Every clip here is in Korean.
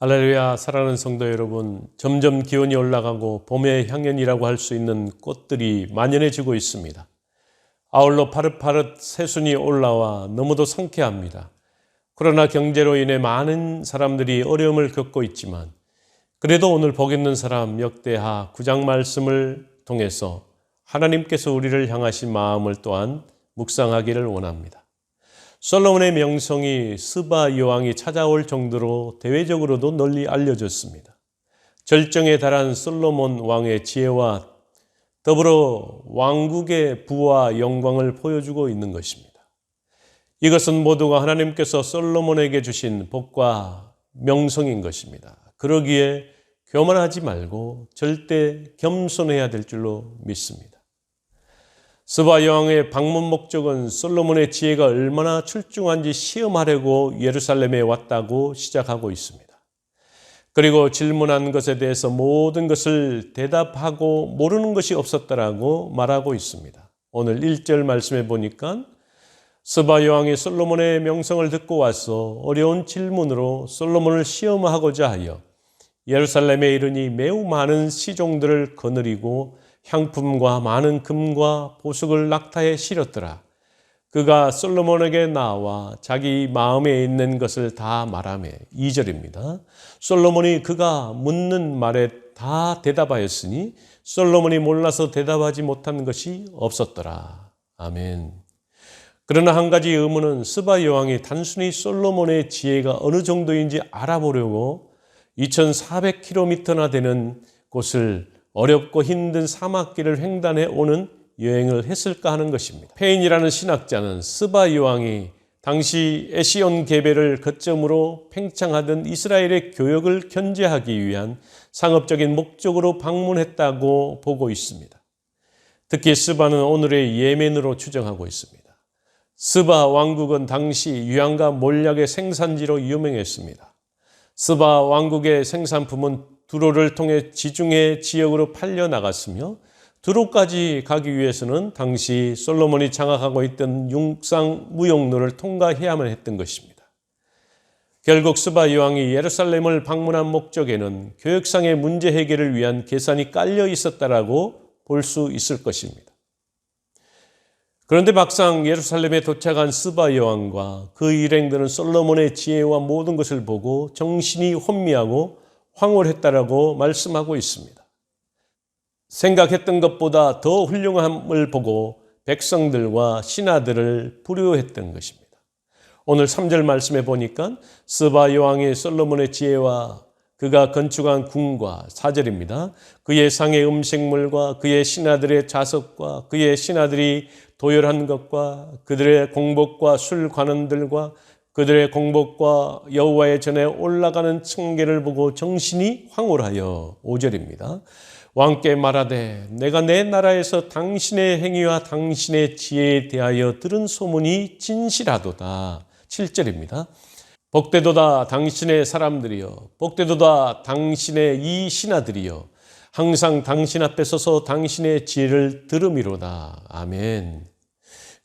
할렐루야. 사랑하는 성도 여러분, 점점 기온이 올라가고 봄의 향연이라고 할 수 있는 꽃들이 만연해지고 있습니다. 아울러 파릇파릇 새순이 올라와 너무도 상쾌합니다. 코로나 경제로 인해 많은 사람들이 어려움을 겪고 있지만 그래도 오늘 복 있는 사람 역대하 9장 말씀을 통해서 하나님께서 우리를 향하신 마음을 또한 묵상하기를 원합니다. 솔로몬의 명성이 스바 여왕이 찾아올 정도로 대외적으로도 널리 알려졌습니다. 절정에 달한 솔로몬 왕의 지혜와 더불어 왕국의 부와 영광을 보여주고 있는 것입니다. 이것은 모두가 하나님께서 솔로몬에게 주신 복과 명성인 것입니다. 그러기에 교만하지 말고 절대 겸손해야 될 줄로 믿습니다. 스바 여왕의 방문 목적은 솔로몬의 지혜가 얼마나 출중한지 시험하려고 예루살렘에 왔다고 시작하고 있습니다. 그리고 질문한 것에 대해서 모든 것을 대답하고 모르는 것이 없었다라고 말하고 있습니다. 오늘 1절 말씀에 보니까 스바 여왕이 솔로몬의 명성을 듣고 와서 어려운 질문으로 솔로몬을 시험하고자 하여 예루살렘에 이르니 매우 많은 시종들을 거느리고 향품과 많은 금과 보석을 낙타에 실었더라. 그가 솔로몬에게 나와 자기 마음에 있는 것을 다 말하며 2절입니다. 솔로몬이 그가 묻는 말에 다 대답하였으니 솔로몬이 몰라서 대답하지 못한 것이 없었더라. 아멘. 그러나 한 가지 의문은 스바 여왕이 단순히 솔로몬의 지혜가 어느 정도인지 알아보려고 2400km나 되는 곳을 어렵고 힘든 사막길을 횡단해 오는 여행을 했을까 하는 것입니다. 페인이라는 신학자는 스바 여왕이 당시 에시온 게베를 거점으로 팽창하던 이스라엘의 교역을 견제하기 위한 상업적인 목적으로 방문했다고 보고 있습니다. 특히 스바는 오늘의 예멘으로 추정하고 있습니다. 스바 왕국은 당시 유향과 몰약의 생산지로 유명했습니다. 스바 왕국의 생산품은 두로를 통해 지중해 지역으로 팔려나갔으며 두로까지 가기 위해서는 당시 솔로몬이 장악하고 있던 육상 무역로를 통과해야만 했던 것입니다. 결국 스바 여왕이 예루살렘을 방문한 목적에는 교역상의 문제 해결을 위한 계산이 깔려 있었다라고 볼 수 있을 것입니다. 그런데 막상 예루살렘에 도착한 스바 여왕과 그 일행들은 솔로몬의 지혜와 모든 것을 보고 정신이 혼미하고 황홀했다라고 말씀하고 있습니다. 생각했던 것보다 더 훌륭함을 보고 백성들과 신하들을 부러워했던 것입니다. 오늘 3절 말씀에 보니까 스바 여왕이 솔로몬의 지혜와 그가 건축한 궁과 4절입니다. 그의 상의 음식물과 그의 신하들의 자석과 그의 신하들이 도열한 것과 그들의 공복과 술 관원들과 그들의 공복과 여호와의 전에 올라가는 층계를 보고 정신이 황홀하여 5절입니다. 왕께 말하되 내가 내 나라에서 당신의 행위와 당신의 지혜에 대하여 들은 소문이 진실하도다. 7절입니다. 복되도다 당신의 사람들이여, 복되도다 당신의 이 신하들이여, 항상 당신 앞에 서서 당신의 지혜를 들음이로다. 아멘.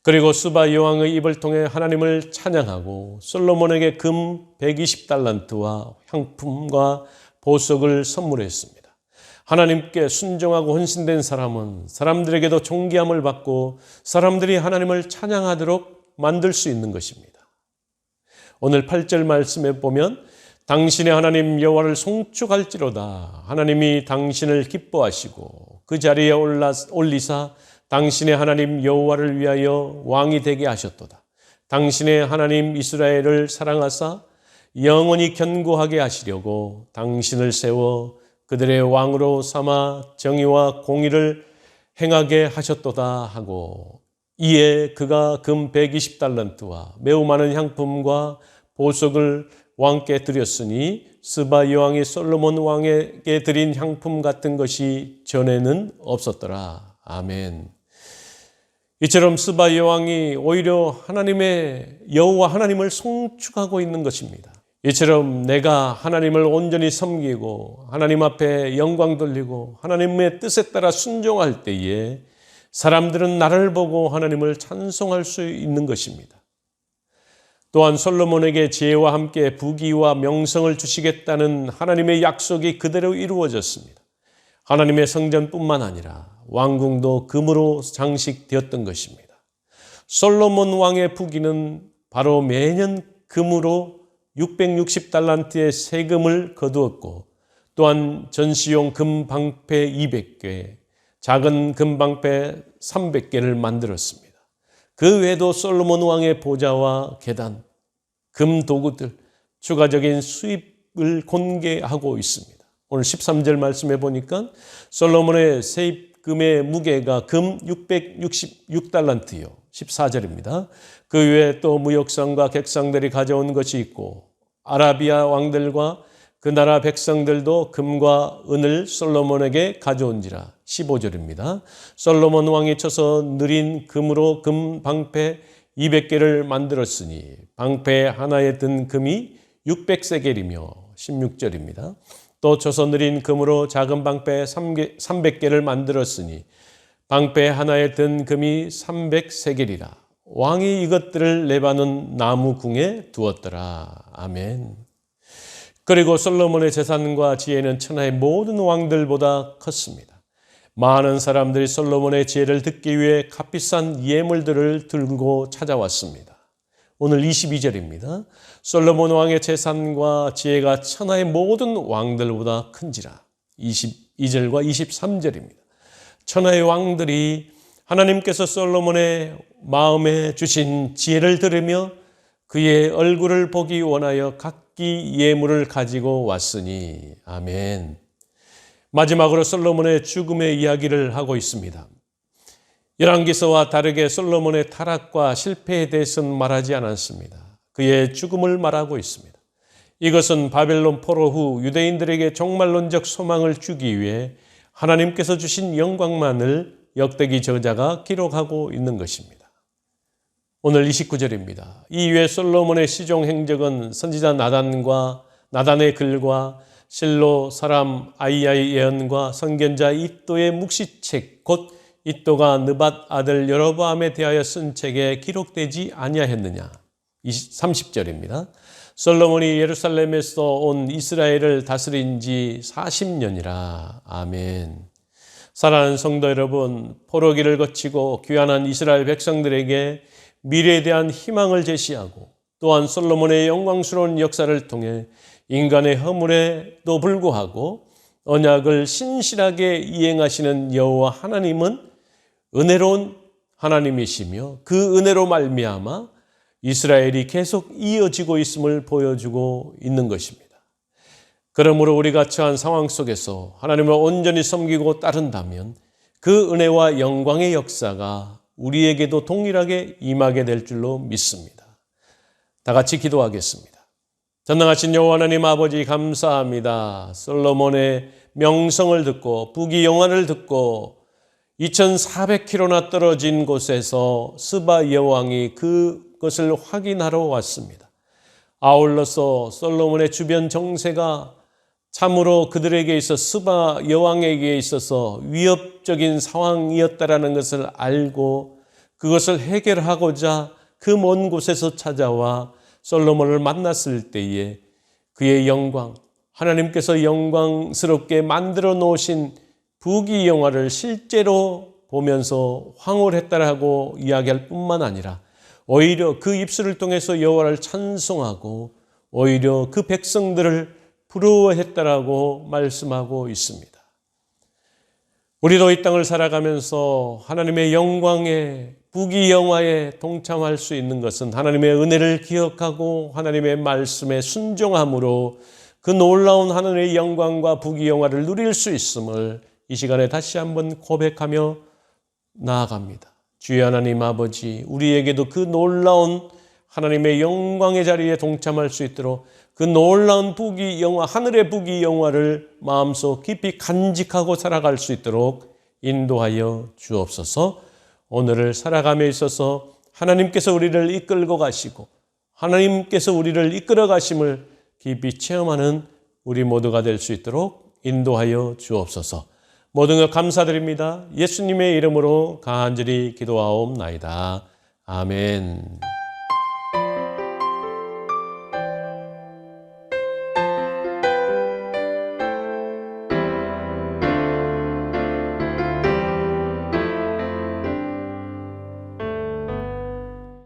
그리고 스바 여왕의 입을 통해 하나님을 찬양하고 솔로몬에게 금 120달란트와 향품과 보석을 선물했습니다. 하나님께 순종하고 헌신된 사람은 사람들에게도 존귀함을 받고 사람들이 하나님을 찬양하도록 만들 수 있는 것입니다. 오늘 8절 말씀에 보면 당신의 하나님 여호와를 송축할지로다. 하나님이 당신을 기뻐하시고 그 자리에 올리사 당신의 하나님 여호와를 위하여 왕이 되게 하셨도다. 당신의 하나님 이스라엘을 사랑하사 영원히 견고하게 하시려고 당신을 세워 그들의 왕으로 삼아 정의와 공의를 행하게 하셨도다 하고, 이에 그가 금 120달란트와 매우 많은 향품과 보석을 왕께 드렸으니 스바 여왕이 솔로몬 왕에게 드린 향품 같은 것이 전에는 없었더라. 아멘. 이처럼 스바 여왕이 오히려 하나님의 여호와 하나님을 송축하고 있는 것입니다. 이처럼 내가 하나님을 온전히 섬기고 하나님 앞에 영광 돌리고 하나님의 뜻에 따라 순종할 때에 사람들은 나를 보고 하나님을 찬송할 수 있는 것입니다. 또한 솔로몬에게 지혜와 함께 부귀와 명성을 주시겠다는 하나님의 약속이 그대로 이루어졌습니다. 하나님의 성전뿐만 아니라 왕궁도 금으로 장식되었던 것입니다. 솔로몬 왕의 부귀는 바로 매년 금으로 660달란트의 세금을 거두었고, 또한 전시용 금방패 200개, 작은 금방패 300개를 만들었습니다. 그 외에도 솔로몬 왕의 보좌와 계단, 금 도구들, 추가적인 수입을 공개하고 있습니다. 오늘 13절 말씀해 보니까 솔로몬의 세입금의 무게가 금 666달란트요. 14절입니다. 그 외에 또 무역상과 객상들이 가져온 것이 있고, 아라비아 왕들과 그 나라 백성들도 금과 은을 솔로몬에게 가져온지라. 15절입니다. 솔로몬 왕이 쳐서 느린 금으로 금 방패 200개를 만들었으니 방패 하나에 든 금이 600세겔이며 16절입니다. 또 쳐서 느린 금으로 작은 방패 300개를 만들었으니 방패 하나에 든 금이 300세겔이라. 왕이 이것들을 레바논 나무 궁에 두었더라. 아멘. 그리고 솔로몬의 재산과 지혜는 천하의 모든 왕들보다 컸습니다. 많은 사람들이 솔로몬의 지혜를 듣기 위해 값비싼 예물들을 들고 찾아왔습니다. 오늘 22절입니다. 솔로몬 왕의 재산과 지혜가 천하의 모든 왕들보다 큰지라. 22절과 23절입니다. 천하의 왕들이 하나님께서 솔로몬의 마음에 주신 지혜를 들으며 그의 얼굴을 보기 원하여 각기 예물을 가지고 왔으니. 아멘. 마지막으로 솔로몬의 죽음의 이야기를 하고 있습니다. 열왕기서와 다르게 솔로몬의 타락과 실패에 대해서는 말하지 않았습니다. 그의 죽음을 말하고 있습니다. 이것은 바벨론 포로 후 유대인들에게 종말론적 소망을 주기 위해 하나님께서 주신 영광만을 역대기 저자가 기록하고 있는 것입니다. 오늘 29절입니다. 이후에 솔로몬의 시종 행적은 선지자 나단의 글과 실로 사람 아이야의 예언과 선견자 이도의 묵시책 곧 이도가 느밧 아들 여로보암에 대하여 쓴 책에 기록되지 아니하였느냐. 30절입니다. 솔로몬이 예루살렘에서 온 이스라엘을 다스린 지 40년이라. 아멘. 사랑하는 성도 여러분, 포로기를 거치고 귀환한 이스라엘 백성들에게 미래에 대한 희망을 제시하고, 또한 솔로몬의 영광스러운 역사를 통해 인간의 허물에도 불구하고 언약을 신실하게 이행하시는 여호와 하나님은 은혜로운 하나님이시며 그 은혜로 말미암아 이스라엘이 계속 이어지고 있음을 보여주고 있는 것입니다. 그러므로 우리가 처한 상황 속에서 하나님을 온전히 섬기고 따른다면 그 은혜와 영광의 역사가 우리에게도 동일하게 임하게 될 줄로 믿습니다. 다 같이 기도하겠습니다. 전능하신 여호와 하나님 아버지 감사합니다. 솔로몬의 명성을 듣고 부귀 영화를 듣고 2400km나 떨어진 곳에서 스바 여왕이 그것을 확인하러 왔습니다. 아울러서 솔로몬의 주변 정세가 참으로 그들에게 있어 스바 여왕에게 있어서 위협적인 상황이었다라는 것을 알고 그것을 해결하고자 그 먼 곳에서 찾아와 솔로몬을 만났을 때에 그의 영광, 하나님께서 영광스럽게 만들어 놓으신 부귀 영화를 실제로 보면서 황홀했다라고 이야기할 뿐만 아니라 오히려 그 입술을 통해서 여호와를 찬송하고 오히려 그 백성들을 부러워했다라고 말씀하고 있습니다. 우리도 이 땅을 살아가면서 하나님의 영광에 부귀 영화에 동참할 수 있는 것은 하나님의 은혜를 기억하고 하나님의 말씀에 순종함으로 그 놀라운 하나님의 영광과 부귀 영화를 누릴 수 있음을 이 시간에 다시 한번 고백하며 나아갑니다. 주의 하나님 아버지, 우리에게도 그 놀라운 하나님의 영광의 자리에 동참할 수 있도록 그 놀라운 부귀 영화, 하늘의 부귀 영화를 마음속 깊이 간직하고 살아갈 수 있도록 인도하여 주옵소서. 오늘을 살아감에 있어서 하나님께서 우리를 이끌고 가시고 하나님께서 우리를 이끌어 가심을 깊이 체험하는 우리 모두가 될 수 있도록 인도하여 주옵소서. 모든 것 감사드립니다. 예수님의 이름으로 간절히 기도하옵나이다. 아멘.